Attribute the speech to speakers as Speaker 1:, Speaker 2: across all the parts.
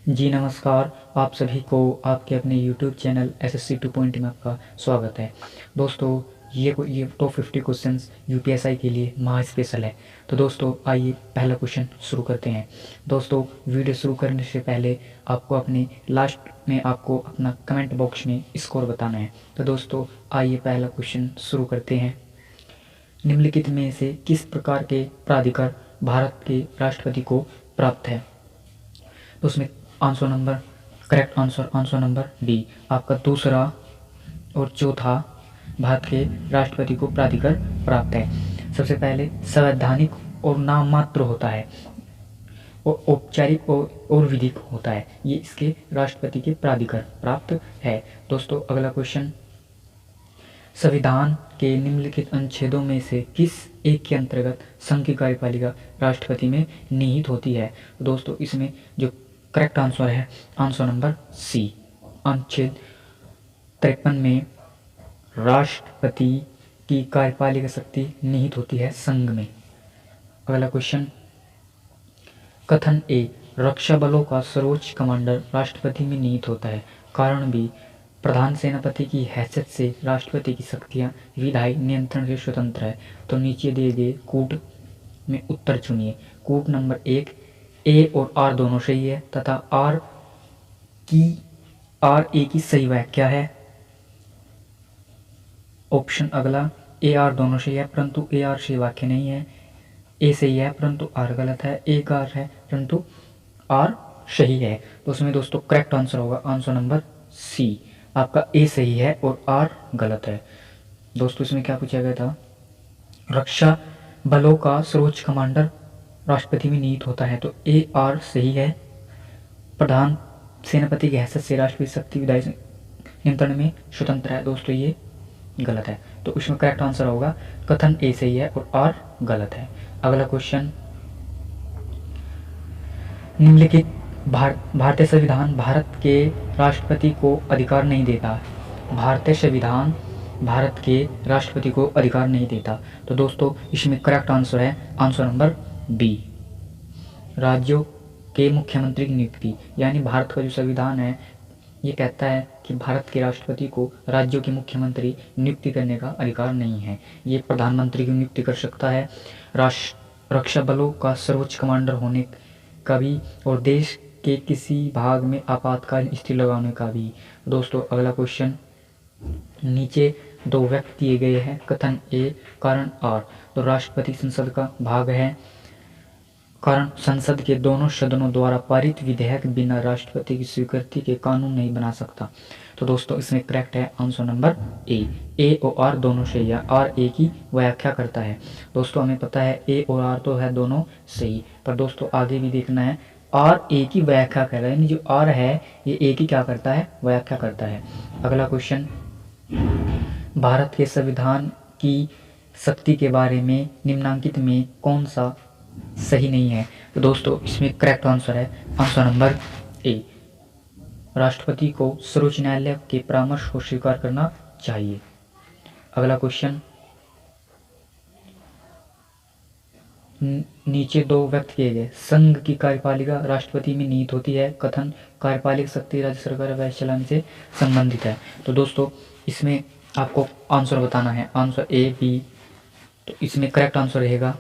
Speaker 1: जी नमस्कार। आप सभी को आपके अपने यूट्यूब चैनल एसएससी 2.0 में आपका स्वागत है। दोस्तों ये टॉप 50 क्वेश्चंस यूपीएसआई के लिए महा स्पेशल है। तो दोस्तों आइए पहला क्वेश्चन शुरू करते हैं। दोस्तों वीडियो शुरू करने से पहले आपको अपने लास्ट में आपको अपना कमेंट बॉक्स में स्कोर बताना है। तो दोस्तों आइए पहला क्वेश्चन शुरू करते हैं। निम्नलिखित में से किस प्रकार के प्राधिकार भारत के राष्ट्रपति को प्राप्त है? तो उसमें करेक्ट आंसर नंबर डी, आपका दूसरा और चौथा भारत के राष्ट्रपति को प्राधिकार प्राप्त है। सबसे पहले संवैधानिक और नाम मात्र होता है और औपचारिक और विधिक होता है, ये इसके राष्ट्रपति के प्राधिकार प्राप्त है। दोस्तों अगला क्वेश्चन, संविधान के निम्नलिखित अनुच्छेदों में से किस एक के अंतर्गत संघ की कार्यपालिका राष्ट्रपति में निहित होती है? दोस्तों इसमें जो करेक्ट आंसर है आंसर नंबर सी, अनुच्छेद 53 में राष्ट्रपति की कार्यपालिका शक्ति निहित होती है संघ में। अगला क्वेश्चन, कथन ए, रक्षा बलों का सर्वोच्च कमांडर राष्ट्रपति में निहित होता है। कारण बी, प्रधान सेनापति की हैसियत से राष्ट्रपति की शक्तियाँ विधायी नियंत्रण से स्वतंत्र है। तो नीचे दिए गए कूट में उत्तर चुनिए। कूट नंबर 1, ए और आर दोनों सही है तथा आर ए की सही व्याख्या है। ऑप्शन अगला, ए आर दोनों सही है परंतु ए आर सही वाक्य नहीं है। ए सही है परंतु आर गलत है। ए आर है परंतु आर सही है। तो उसमें दोस्तों करेक्ट आंसर होगा आंसर नंबर सी, आपका ए सही है और आर गलत है। दोस्तों इसमें क्या पूछा गया था? रक्षा बलों का सर्वोच्च कमांडर राष्ट्रपति में निहित होता है। तो ए आर सही है। प्रधान सेनापति की हैसियत से राष्ट्रपति शक्ति विधायी नियंत्रण में स्वतंत्र है। दोस्तों ये गलत है। तो इसमें करेक्ट आंसर होगा कथन ए सही है और आर गलत है। अगला क्वेश्चन, निम्नलिखित भारतीय संविधान भारत के राष्ट्रपति को अधिकार नहीं देता। भारतीय संविधान भारत के राष्ट्रपति को अधिकार नहीं देता। तो दोस्तों इसमें करेक्ट आंसर है आंसर नंबर बी, राज्यों के मुख्यमंत्री की नियुक्ति। यानी भारत का जो संविधान है ये कहता है कि भारत के राष्ट्रपति को राज्यों के मुख्यमंत्री नियुक्ति करने का अधिकार नहीं है, ये प्रधानमंत्री की नियुक्ति कर सकता है, रक्षा बलों का सर्वोच्च कमांडर होने का भी और देश के किसी भाग में आपातकालीन स्थिति लगाने का भी। दोस्तों अगला क्वेश्चन, नीचे दो व्यक्त किए गए हैं। कथन ए, कारण आर, तो राष्ट्रपति संसद का भाग है। कारण संसद के दोनों सदनों द्वारा पारित विधेयक बिना राष्ट्रपति की स्वीकृति के कानून नहीं बना सकता। तो दोस्तों इसमें करेक्ट है आंसर नंबर ए और आर दोनों सही है। आर ए की व्याख्या करता है। दोस्तों हमें पता है ए और आर तो है दोनों सही, पर दोस्तों आगे भी देखना है आर ए की व्याख्या कर रहा है, यानी जो आर है ये ए की क्या करता है? व्याख्या करता है। अगला क्वेश्चन, भारत के संविधान की शक्ति के बारे में निम्नांकित में कौन सा सही नहीं है? तो दोस्तों इसमें करेक्ट आंसर है आंसर नंबर ए, राष्ट्रपति को सर्वोच्च न्यायालय के परामर्श को स्वीकार करना चाहिए। अगला क्वेश्चन, नीचे दो व्यक्त किए गए संघ की कार्यपालिका राष्ट्रपति में निहित होती है। कथन कार्यपालिक शक्ति राज्य सरकार व्यय चलाने से संबंधित है। तो दोस्तों इसमें आपको आंसर बताना है, आंसर ए बी। तो इसमें करेक्ट आंसर रहेगा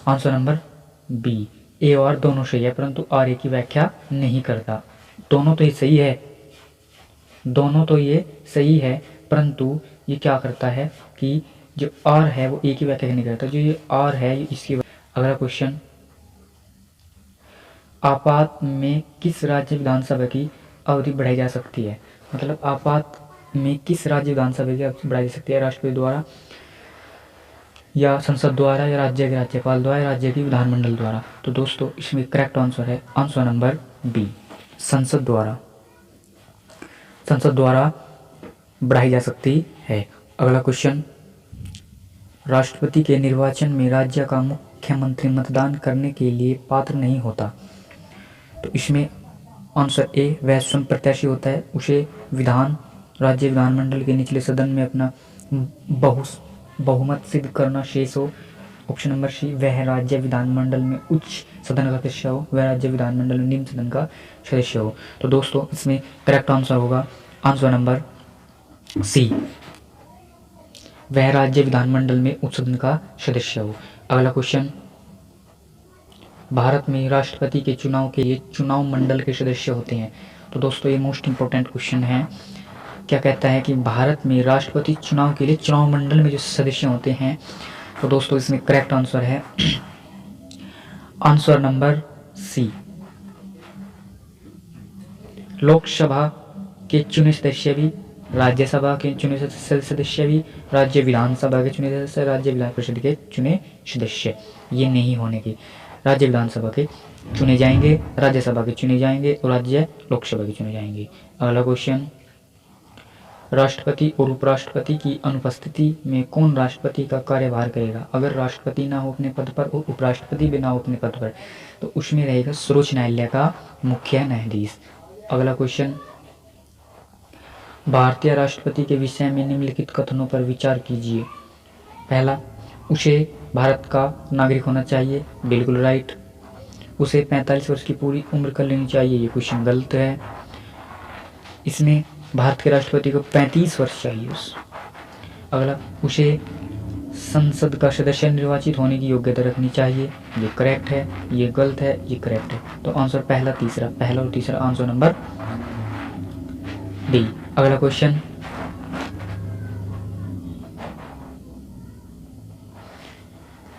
Speaker 1: आंसर नंबर बी, ए और दोनों सही है परंतु आर ए की व्याख्या नहीं करता। दोनों तो ये सही है, दोनों तो ये सही है परंतु ये क्या करता है कि जो आर है वो ए की व्याख्या नहीं करता, जो ये आर है ये इसकी। अगला क्वेश्चन, आपात में किस राज्य विधानसभा की अवधि बढ़ाई जा सकती है? मतलब आपात में किस राज्य विधानसभा की अवधि बढ़ाई जा सकती है? राष्ट्रपति द्वारा या संसद द्वारा या राज्य के राज्यपाल द्वारा या राज्य की विधानमंडल द्वारा। तो दोस्तों इसमें करेक्ट आंसर है आंसर नंबर बी, संसद द्वारा बढ़ाई जा सकती है। अगला क्वेश्चन, राष्ट्रपति के निर्वाचन में राज्य का मुख्यमंत्री मतदान करने के लिए पात्र नहीं होता। तो इसमें आंसर ए, वह स्वयं प्रत्याशी होता है, उसे राज्य विधानमंडल के निचले सदन में अपना बहुमत सिद्ध करना शेष हो ऑप्शन नंबर सी, वह राज्य विधानमंडल में उच्च सदन का सदस्य हो, वह राज्य विधानमंडल में निम्न सदन का सदस्य हो। तो दोस्तों इसमें करेक्ट आंसर होगा आंसर नंबर सी, वह राज्य विधानमंडल में उच्च सदन का सदस्य हो। अगला क्वेश्चन, भारत में राष्ट्रपति के चुनाव के लिए चुनाव मंडल के सदस्य होते हैं। तो दोस्तों ये मोस्ट इंपॉर्टेंट क्वेश्चन है। क्या कहता है कि भारत में राष्ट्रपति चुनाव के लिए चुनाव मंडल में जो सदस्य होते हैं, तो दोस्तों इसमें करेक्ट आंसर है आंसर नंबर सी, लोकसभा के चुने सदस्य भी, राज्यसभा के चुने सदस्य भी, राज्य विधानसभा के चुने सदस्य, राज्य विधान परिषद के चुने सदस्य, ये नहीं होने की। राज्य विधानसभा के चुने जाएंगे, राज्यसभा के चुने जाएंगे और राज्य लोकसभा के चुने जाएंगे। अगला क्वेश्चन, राष्ट्रपति और उपराष्ट्रपति की अनुपस्थिति में कौन राष्ट्रपति का कार्यभार करेगा? अगर राष्ट्रपति ना हो अपने पद पर और उपराष्ट्रपति भी ना हो अपने पद पर, तो उसमें रहेगा सर्वोच्च न्यायालय का मुख्य न्यायाधीश। अगला क्वेश्चन, भारतीय राष्ट्रपति के विषय में निम्नलिखित कथनों पर विचार कीजिए। पहला, उसे भारत का नागरिक होना चाहिए, बिल्कुल राइट। उसे 45 वर्ष की पूरी उम्र कर लेनी चाहिए, ये क्वेश्चन गलत है। इसमें भारत के राष्ट्रपति को 35 वर्ष चाहिए। अगला, उसे संसद का सदस्य निर्वाचित होने की योग्यता रखनी चाहिए, ये करेक्ट है, ये गलत है, ये करेक्ट है। तो आंसर पहला और तीसरा आंसर नंबर डी। अगला क्वेश्चन,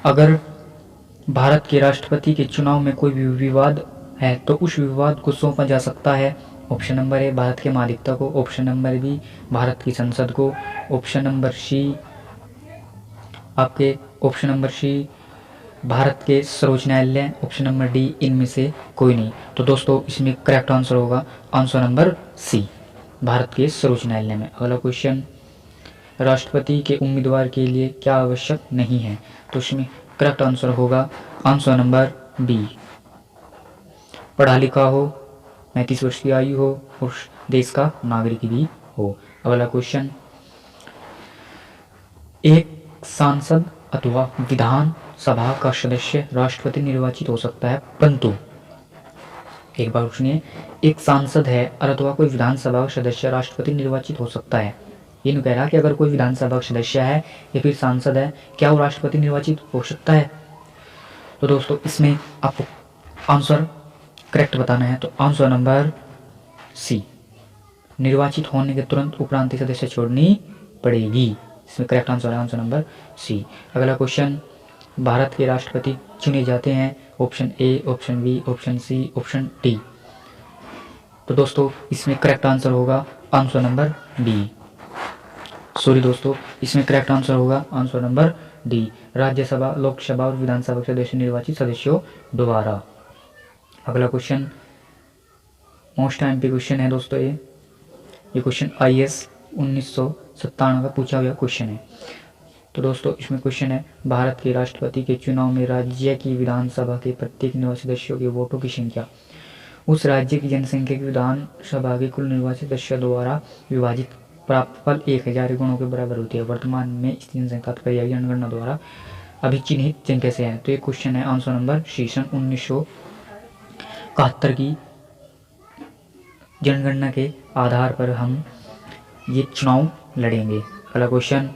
Speaker 1: अगर भारत के राष्ट्रपति के चुनाव में कोई भी विवाद है तो उस विवाद को सौंपा जा सकता है। ऑप्शन नंबर ए, भारत के महाधिवक्ता को, ऑप्शन नंबर बी, भारत की संसद को, ऑप्शन नंबर सी आपके ऑप्शन नंबर सी भारत के सर्वोच्च न्यायालय, ऑप्शन नंबर डी इनमें से कोई नहीं। तो दोस्तों इसमें करेक्ट आंसर होगा आंसर नंबर सी, भारत के सर्वोच्च न्यायालय में। अगला क्वेश्चन, राष्ट्रपति के उम्मीदवार के लिए क्या आवश्यक नहीं है? तो इसमें करेक्ट आंसर होगा आंसर नंबर बी, पढ़ा लिखा हो, 35 वर्ष की आयु हो और देश का नागरिक भी हो। अगला क्वेश्चन, एक सांसद अथवा विधान सभा का सदस्य राष्ट्रपति निर्वाचित हो सकता है, परंतु एक बार सुनिए, एक सांसद है और अथवा कोई विधानसभा का सदस्य राष्ट्रपति निर्वाचित हो सकता है। ये नहीं कह रहा कि अगर कोई विधानसभा का सदस्य है या फिर सांसद है, क्या वो राष्ट्रपति निर्वाचित हो सकता है? तो दोस्तों इसमें आपको आंसर करेक्ट बताना है, तो आंसर नंबर सी, निर्वाचित होने के तुरंत उपरांत सदस्य छोड़नी पड़ेगी। इसमें करेक्ट आंसर है आंसर नंबर सी। अगला क्वेश्चन, भारत के राष्ट्रपति चुने जाते हैं, option A, option B, option C, option D. तो दोस्तों इसमें करेक्ट आंसर होगा आंसर नंबर डी। सॉरी दोस्तों, इसमें करेक्ट आंसर होगा answer number D, Rajya Sabha, Lok Sabha और विधानसभा के सदस्य निर्वाचित सदस्यों द्वारा। अगला क्वेश्चन मोस्ट टाइम पे क्वेश्चन है दोस्तों, ये क्वेश्चन IAS 1997 का पूछा हुआ क्वेश्चन है। तो दोस्तों इसमें क्वेश्चन है, भारत के राष्ट्रपति के चुनाव में राज्य की विधानसभा के प्रत्येक निर्वाचित सदस्यों के वोटों की संख्या उस राज्य की जनसंख्या की विधानसभा के कुल निर्वाचित सदस्यों द्वारा विभाजित प्राप्त फल 1000 गुणों के बराबर होती है। वर्तमान में इसकी जनसंख्या जनगणना द्वारा अभी चिन्हित संख्या से है। तो ये क्वेश्चन है आंसर नंबर सी, सन 1971 की जनगणना के आधार पर हम ये चुनाव लड़ेंगे। अगला क्वेश्चन,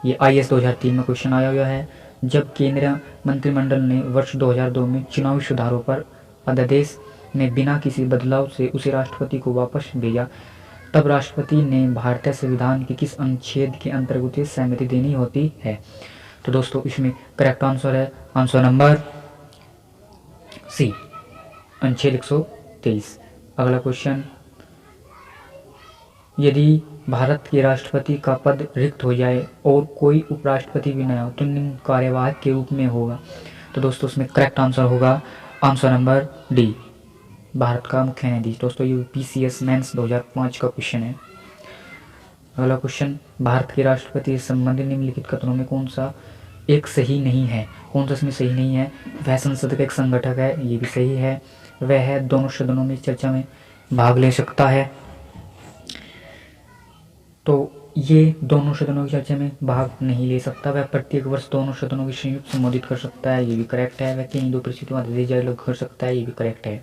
Speaker 1: ये IAS 2003 में क्वेश्चन आया हुआ है, जब केंद्रीय मंत्रिमंडल ने वर्ष 2002 में चुनावी सुधारों पर अध्यादेश में बिना किसी बदलाव से उसे राष्ट्रपति को वापस भेजा, तब राष्ट्रपति ने भारतीय संविधान के किस अनुच्छेद के अंतर्गत सहमति देनी होती है? तो दोस्तों इसमें करेक्ट आंसर है आंसर नंबर सी, अनुच्छेद 123। अगला क्वेश्चन, यदि भारत के राष्ट्रपति का पद रिक्त हो जाए और कोई उपराष्ट्रपति भी न हो तो निम्न कार्यवाहक के रूप में होगा। तो दोस्तों इसमें करेक्ट आंसर होगा आंसर नंबर डी, भारत का मुख्य न्यायाधीश। दोस्तों ये PCS मेंस 2005 का क्वेश्चन है। अगला क्वेश्चन, भारत के राष्ट्रपति से संबंधित निम्नलिखित कथनों में कौन सा एक सही नहीं है? कौन सा इसमें सही नहीं है? वह संसद का एक संगठक है, ये भी सही है। वह दोनों सदनों में चर्चा में भाग ले सकता है, तो ये दोनों सदनों की चर्चा में भाग नहीं ले सकता। वह प्रत्येक वर्ष दोनों सदनों की संयुक्त संबोधित कर सकता है, ये भी करेक्ट है। वह किन्हीं दो परिस्थितियों में अध्यादेश जारी कर सकता है, ये भी करेक्ट है।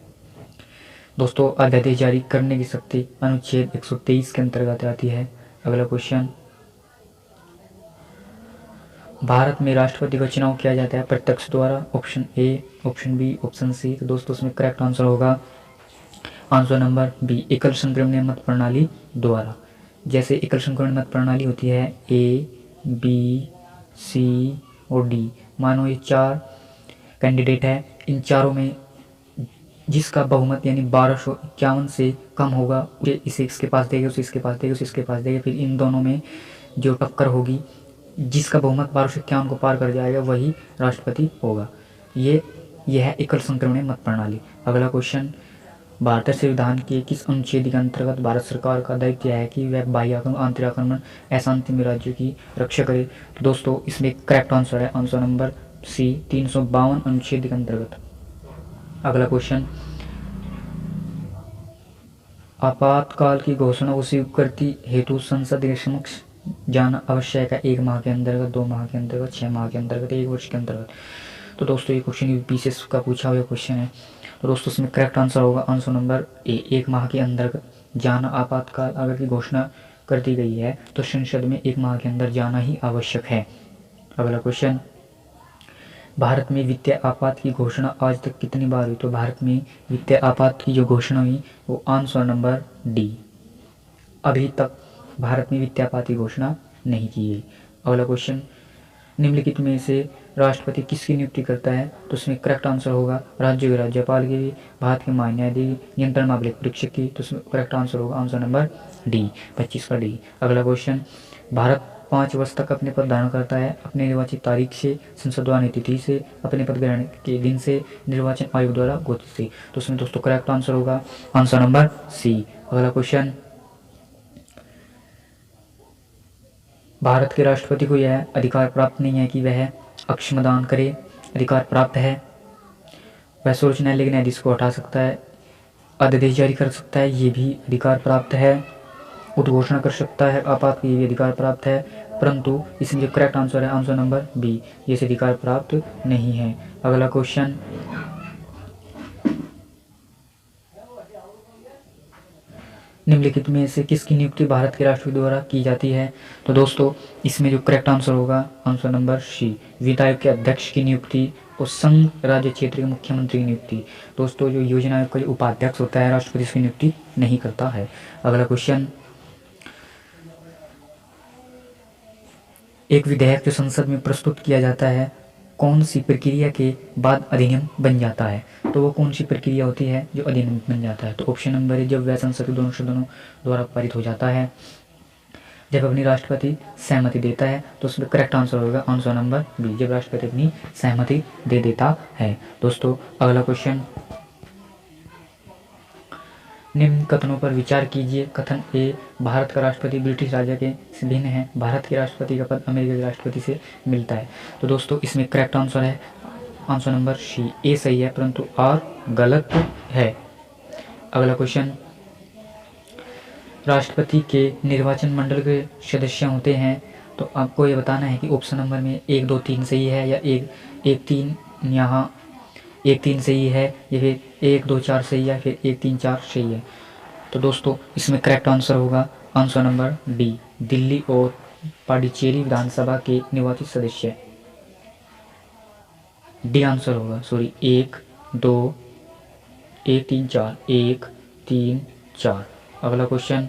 Speaker 1: दोस्तों, अध्यादेश जारी करने की शक्ति अनुच्छेद 123 के अंतर्गत आती है। अगला क्वेश्चन, भारत में राष्ट्रपति का चुनाव किया जाता है प्रत्यक्ष द्वारा, option A, option B, option C. तो दोस्तों इसमें करेक्ट आंसर होगा आंसर नंबर बी, एकल संक्रमण मत प्रणाली द्वारा। जैसे एकल संक्रमण मत प्रणाली होती है ए, बी, सी और डी। मानो ये 4 कैंडिडेट है, इन चारों में जिसका बहुमत यानी 1251 से कम होगा उसे इसे इसके पास देगा, उसे इसके पास देगा, उसे इसके पास देगा। फिर इन दोनों में जो टक्कर होगी, जिसका बहुमत 1251 को पार कर जाएगा वही राष्ट्रपति होगा। यह है एकल संक्रमण मत प्रणाली। अगला क्वेश्चन, भारतीय संविधान के किस अनुच्छेद के अंतर्गत भारत सरकार का दायित्व है कि वह बाह्य आक्रमण, आंतरिक आक्रमण, अशांति में राज्यों की रक्षा करे? तो दोस्तों इसमें करेक्ट आंसर है आंसर नंबर सी, 352 अनुच्छेद के अंतर्गत। अगला क्वेश्चन, आपातकाल की घोषणा को स्वीकृति हेतु संसद के समक्ष जाना आवश्यक है 1 माह के अंतर्गत, 2 माह के अंतर्गत, 6 माह के अंतर्गत, 1 वर्ष के अंतर्गत? तो दोस्तों ये क्वेश्चन यूपीएससी का पूछा हुआ क्वेश्चन है। तो दोस्तों इसमें करेक्ट आंसर होगा आंसर नंबर ए, 1 माह के अंदर जाना। आपातकाल अगर की घोषणा कर दी गई है तो संसद में 1 माह के अंदर जाना ही आवश्यक है। अगला क्वेश्चन, भारत में वित्तीय आपात की घोषणा आज तक कितनी बार हुई? तो भारत में वित्तीय आपात की जो घोषणा हुई वो आंसर नंबर डी, अभी तक भारत में वित्तीय आपात की घोषणा नहीं की गई। अगला क्वेश्चन, निम्नलिखित में से राष्ट्रपति किसकी नियुक्ति करता है? तो उसमें करेक्ट आंसर होगा राज्य के राज्यपाल की, भारत के महान्यायाधीश, नियंत्रण मामले परीक्षक की। तो उसमें करेक्ट आंसर होगा आंसर नंबर डी, 25 का डी। अगला क्वेश्चन, भारत 5 वर्ष तक अपने पद धारण करता है अपने निर्वाचित तारीख से, संसदवानी तिथि से, अपने पद ग्रहण के दिन से, निर्वाचन आयोग द्वारा घोषित से। तो उसमें दोस्तों करेक्ट आंसर होगा आंसर नंबर सी। अगला क्वेश्चन, भारत के राष्ट्रपति को यह अधिकार प्राप्त नहीं है कि वह अक्षमदान करे, अधिकार प्राप्त है। वह सर्वोच्च न्यायालय के न्यायाधीश को हटा सकता है, अध्यादेश जारी कर सकता है, ये भी अधिकार प्राप्त है। उद्घोषणा कर सकता है आपात की, ये भी अधिकार प्राप्त है। परंतु इसमें जो करेक्ट आंसर है आंसर नंबर बी, ये अधिकार प्राप्त नहीं है। अगला क्वेश्चन, निम्नलिखित में से किसकी नियुक्ति भारत के राष्ट्रपति द्वारा की जाती है? तो दोस्तों इसमें जो करेक्ट आंसर होगा आंसर नंबर सी, विधायक के अध्यक्ष की नियुक्ति और संघ राज्य क्षेत्र के मुख्यमंत्री की नियुक्ति। दोस्तों जो योजना आयोग का जो उपाध्यक्ष होता है राष्ट्रपति इसकी नियुक्ति नहीं करता है। अगला क्वेश्चन, एक विधेयक जो संसद में प्रस्तुत किया जाता है कौन सी प्रक्रिया के बाद अधिनियम बन जाता है? तो वो कौन सी प्रक्रिया होती है जो अधिनियम बन जाता है? तो ऑप्शन नंबर है, जब वह संसद के दोनों सदनों द्वारा पारित हो जाता है, जब अपनी राष्ट्रपति सहमति देता है। तो उसमें करेक्ट आंसर होगा आंसर नंबर बी, जब राष्ट्रपति अपनी सहमति दे देता है। दोस्तों अगला क्वेश्चन, निम्न कथनों पर विचार कीजिए। कथन ए, भारत का राष्ट्रपति ब्रिटिश राजा के से भिन्न है, भारत के राष्ट्रपति का पद अमेरिका के राष्ट्रपति से मिलता है। तो दोस्तों इसमें करेक्ट आंसर है आंसर नंबर सी, ए सही है परंतु आर गलत है। अगला क्वेश्चन, राष्ट्रपति के निर्वाचन मंडल के सदस्य होते हैं, तो आपको ये बताना है कि ऑप्शन नंबर में 1, 2, 3 सही है या 1, 3 यहाँ 1, 3 सही है या फिर 1, 2, 4 सही है, फिर 1, 3, 4 सही है। तो दोस्तों इसमें करेक्ट आंसर होगा आंसर नंबर डी, दिल्ली और पाडिचेरी विधानसभा के निर्वाचित सदस्य। डी आंसर होगा, सॉरी 1, 2, 1, 3, 4, 1, 3, 4। अगला क्वेश्चन,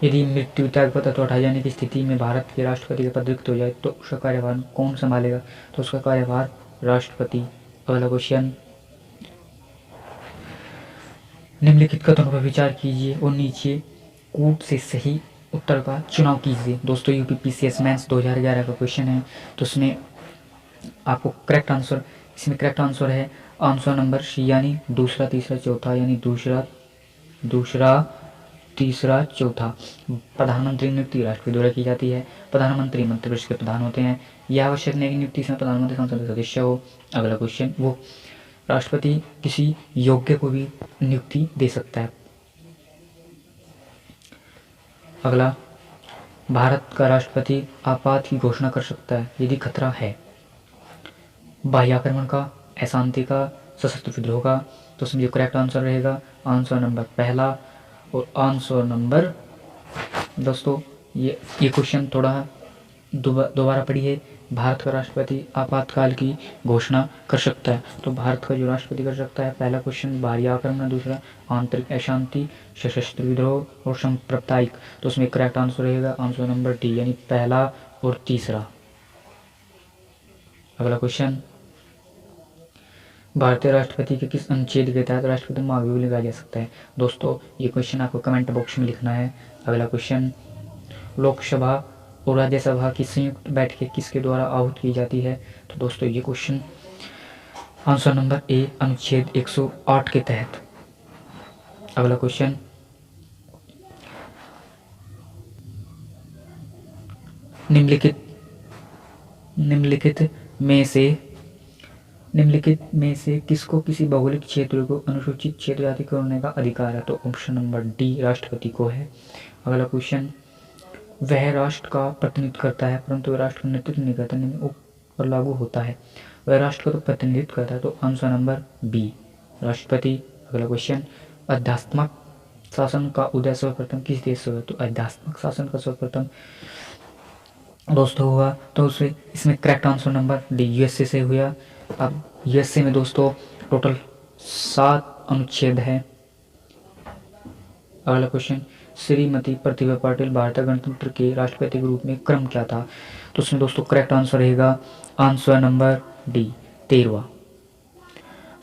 Speaker 1: यदि मृत्यु त्यागपत्र अथवा हटाए जाने की स्थिति में भारत के राष्ट्रपति का पद रिक्त हो जाए तो उसका कार्यभार कौन संभालेगा? तो उसका कार्यभार राष्ट्रपति। अगला क्वेश्चन, निम्नलिखित कथनों पर विचार कीजिए और नीचे कूट से सही उत्तर का चुनाव कीजिए। दोस्तों यूपीपीसीएस मेंस 2011 का क्वेश्चन है, तो उसमें आपको करेक्ट आंसर, इसमें करेक्ट आंसर है आंसर नंबर सी, यानी दूसरा, तीसरा, चौथा, यानी दूसरा, तीसरा, चौथा। प्रधानमंत्री नियुक्ति राष्ट्रपति द्वारा की जाती है, प्रधानमंत्री मंत्रिपरिषद के प्रधान होते हैं, यह आवश्यक नहीं कि नियुक्ति से प्रधानमंत्री संसद के सदस्य हो। अगला क्वेश्चन, वो राष्ट्रपति किसी योग्य को भी नियुक्ति दे सकता है। अगला, भारत का राष्ट्रपति आपात की घोषणा कर सकता है यदि खतरा है बाह्य आक्रमण का, अशांति का, सशस्त्र विद्रोह का। तो इसमें जो करेक्ट आंसर रहेगा आंसर नंबर पहला और आंसर नंबर, दोस्तों ये क्वेश्चन थोड़ा दोबारा पढ़िए। भारत का राष्ट्रपति आपातकाल की घोषणा कर सकता है। तो भारत का जो राष्ट्रपति कर सकता है, पहला क्वेश्चन बाह्य आक्रमण, दूसरा आंतरिक अशांति, सशस्त्र विद्रोह और सांप्रदायिक। तो उसमें करेक्ट आंसर रहेगा आंसर नंबर डी, यानी पहला और तीसरा। अगला क्वेश्चन, भारतीय राष्ट्रपति के किस अनुच्छेद के तहत राष्ट्रपति महाभियोग लगाया जा सकता है। दोस्तों ये क्वेश्चन आपको कमेंट बॉक्स में लिखना है। अगला क्वेश्चन, लोकसभा और राज्यसभा की संयुक्त बैठकें किसके द्वारा आहूत की जाती है। तो दोस्तों ये क्वेश्चन आंसर नंबर ए, अनुच्छेद 108 के तहत। अगला क्वेश्चन, निम्नलिखित में से किसको किसी भौगोलिक क्षेत्र को अनुसूचित क्षेत्र जाति करने का अधिकार है। तो ऑप्शन नंबर डी, राष्ट्रपति को है। अगला क्वेश्चन, वह राष्ट्र का प्रतिनिधित्व करता है परंतु राष्ट्र का नेतृत्व नहीं करता, निम्न पर लागू होता है। वह राष्ट्र का तो प्रतिनिधित्व करता है, तो आंसर नंबर बी, राष्ट्रपति। अगला क्वेश्चन, आध्यात्मिक शासन का उदय सर्वप्रथम किस देश से हुआ। तो आध्यात्मिक शासन का सर्वप्रथम दोस्तों हुआ, तो उसे इसमें correct answer number D, USA से हुआ। अब यूएसए में दोस्तों टोटल 7 अनुच्छेद है। अगला क्वेश्चन, श्रीमती प्रतिभा पाटिल भारतीय गणतंत्र के राष्ट्रपति के रूप में क्रम क्या था। तो उसमें दोस्तों करेक्ट आंसर रहेगा आंसर नंबर डी, 13वां।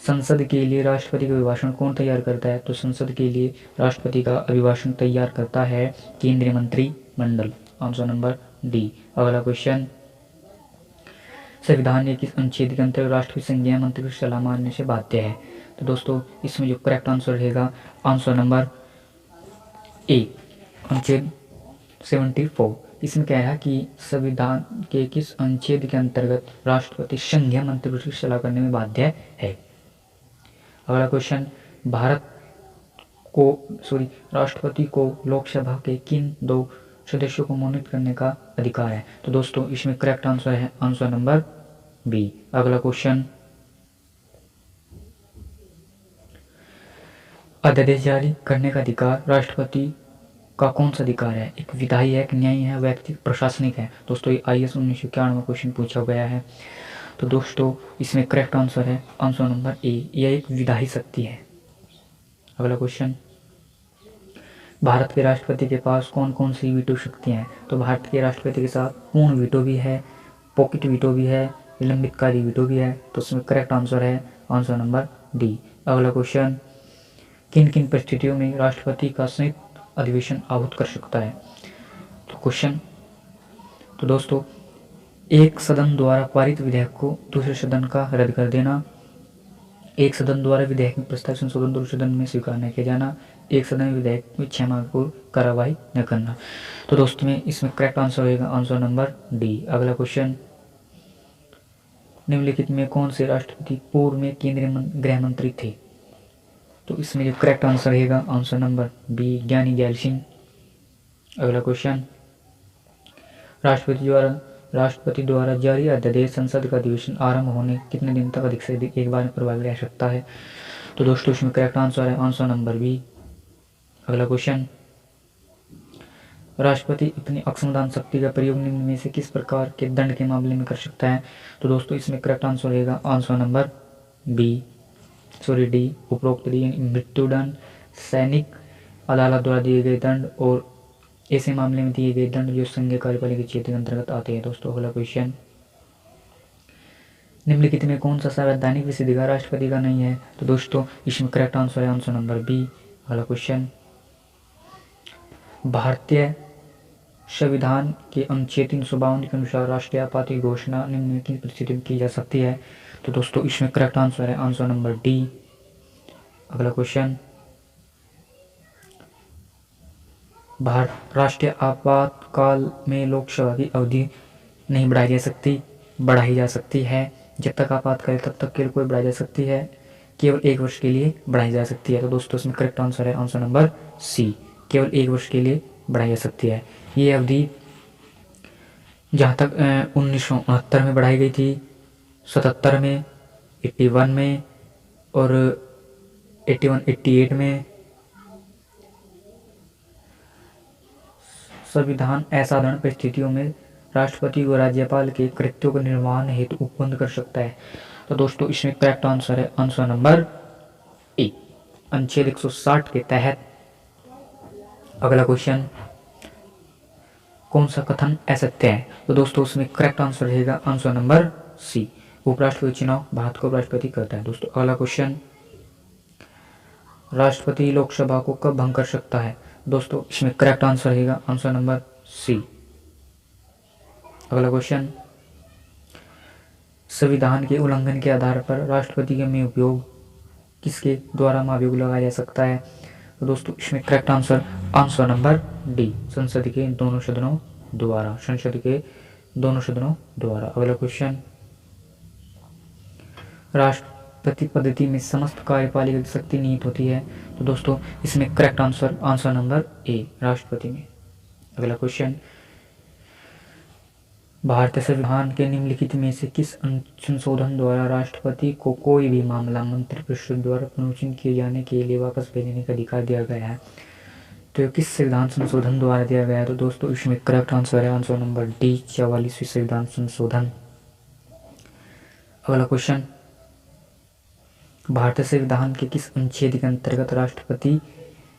Speaker 1: संसद के लिए राष्ट्रपति का अभिभाषण कौन तैयार करता है। तो संसद के लिए राष्ट्रपति का अभिभाषण तैयार करता है केंद्रीय मंत्रिमंडल, आंसर नंबर डी। अगला क्वेश्चन, संविधान के किस अनुच्छेद के अंतर्गत राष्ट्रपति संज्ञा मंत्री की सलाह मानने से बाध्य है। तो दोस्तों इसमें जो करेक्ट आंसर रहेगा आंसर नंबर ए, अनुच्छेद 74। इसमें कह रहा है कि संविधान के किस अनुच्छेद के अंतर्गत राष्ट्रपति संज्ञा मंत्री की सलाह करने में बाध्य है। अगला क्वेश्चन, राष्ट्रपति को लोकसभा के किन 2 सदस्यों को मनोनीत करने का अधिकार है। तो दोस्तों इसमें करेक्ट आंसर है आंसर नंबर बी। अगला क्वेश्चन, अध्यादेश जारी करने का अधिकार राष्ट्रपति का कौन सा अधिकार है। एक विधायी है, एक न्यायिक है, व्यक्तिगत प्रशासनिक है। दोस्तों ये IAS 1991 में क्वेश्चन पूछा गया है। तो दोस्तों इसमें करेक्ट आंसर है आंसर नंबर ए, यह एक विधायी शक्ति है। अगला क्वेश्चन, भारत के राष्ट्रपति के पास कौन कौन सी वीटो शक्तियाँ हैं। तो भारत के राष्ट्रपति के साथ पूर्ण वीटो भी है, पॉकेट वीटो भी है, विलंबितकारी वीटो भी है। तो इसमें करेक्ट आंसर है आंसर नंबर डी। अगला क्वेश्चन, किन किन परिस्थितियों में राष्ट्रपति का संयुक्त अधिवेशन आहूत कर सकता है। तो क्वेश्चन, तो दोस्तों एक सदन द्वारा पारित विधेयक को दूसरे सदन का रद्द कर देना, एक सदन द्वारा विधेयक में प्रस्तावित संशोधन दूसरे सदन में स्वीकार न किया जाना, एक सदन विधेयक में 6 माह पूर्व कार्रवाई न करना। तो दोस्तों में इसमें करेक्ट आंसर होगा आंसर नंबर डी। अगला क्वेश्चन, निम्नलिखित में कौन से राष्ट्रपति पूर्व में केंद्रीय गृह मंत्री थे। तो इसमें जो करेक्ट आंसर रहेगा आंसर नंबर बी, ज्ञानी जैल सिंह। अगला क्वेश्चन, राष्ट्रपति द्वारा जारी अध्यादेश संसद का अधिवेशन आरंभ होने कितने दिन तक अधिक से अधिक एक बार में प्रभावी रह सकता है। तो दोस्तों इसमें करेक्ट आंसर है आंसर नंबर बी। अगला क्वेश्चन, राष्ट्रपति अपनी असंवैधानिक शक्ति का प्रयोग निम्न में से किस प्रकार के दंड के मामले में कर सकता है। तो दोस्तों इसमें करेक्ट आंसर रहेगा आंसर नंबर डी, उपरोक्त मृत्युदंड, सैनिक अदालत द्वारा दिए गए दंड और ऐसे मामले में दिए गए दंड जो संघीय कार्यपालिका क्षेत्र के अंतर्गत आते हैं। दोस्तों अगला क्वेश्चन, निम्नलिखित में कौन सा संवैधानिक विशेषाधिकार राष्ट्रपति का नहीं है। तो दोस्तों इसमें करेक्ट आंसर है आंसर नंबर बी। अगला क्वेश्चन, भारतीय संविधान के अनुच्छेद 352 के अनुसार राष्ट्रीय आपात की घोषणा निम्न में किन परिस्थिति में की जा सकती है। तो दोस्तों इसमें करेक्ट आंसर है आंसर नंबर डी। अगला क्वेश्चन, राष्ट्रीय आपातकाल में लोकसभा की अवधि नहीं बढ़ाई जा सकती है। जब तक आपातकाल तब तक के लिए कोई बढ़ाई जा सकती है, केवल 1 वर्ष के लिए बढ़ाई जा सकती है। तो दोस्तों इसमें करेक्ट आंसर है आंसर नंबर सी, केवल 1 वर्ष के लिए बढ़ाई जा सकती है। ये अवधि जहाँ तक 1969 में बढ़ाई गई थी, 77 में, 81 में और 88 में। संविधान असाधारण परिस्थितियों में राष्ट्रपति को राज्यपाल के कृत्यों के निर्वहन हेतु उपबंध कर सकता है। तो दोस्तों इसमें करेक्ट आंसर है आंसर नंबर ए, अनुच्छेद 160 के तहत। अगला क्वेश्चन, कौन सा कथन असत्य है? तो दोस्तों उसमें करेक्ट आंसर रहेगा आंसर नंबर सी, उपराष्ट्रपति चुनाव भारत को उपराष्ट्रपति करता है। दोस्तों अगला क्वेश्चन, राष्ट्रपति लोकसभा को कब भंग कर सकता है? दोस्तों इसमें करेक्ट आंसर रहेगा आंसर नंबर सी। अगला क्वेश्चन, संविधान के उल्लंघन के आधार पर राष्ट्रपति के में उपयोग किसके द्वारा महाभियोग लगाया जा सकता है? तो दोस्तों इसमें correct answer answer number D, संसद के दोनों सदनों द्वारा, संसद के दोनों सदनों द्वारा। अगला क्वेश्चन, राष्ट्रपति पद्धति में समस्त कार्यपालिका की शक्ति निहित होती है। तो दोस्तों इसमें correct answer answer number A, राष्ट्रपति में। अगला क्वेश्चन, भारतीय संविधान के निम्नलिखित में से किस संशोधन द्वारा राष्ट्रपति को कोई भी मामला मंत्रिपरिषद द्वारा पुनर्विचार किए जाने के लिए वापस भेजने का अधिकार दिया गया है? तो किस संविधान संशोधन द्वारा दिया गया है? तो दोस्तों इसमें करेक्ट आंसर है आंसर नंबर डी, 44वीं संविधान संशोधन। अगला क्वेश्चन, भारतीय संविधान के किस अनुच्छेद के अंतर्गत राष्ट्रपति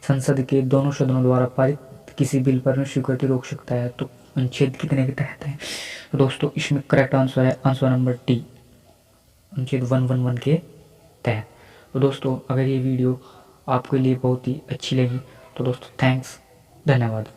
Speaker 1: संसद के दोनों सदनों द्वारा पारित किसी बिल पर स्वीकृति रोक सकता है? तो अनुच्छेद कितने के तहत है? तो दोस्तों इसमें करेक्ट आंसर है आंसर नंबर डी, अनुच्छेद 111 के तहत। तो दोस्तों अगर ये वीडियो आपके लिए बहुत ही अच्छी लगी तो दोस्तों थैंक्स, धन्यवाद।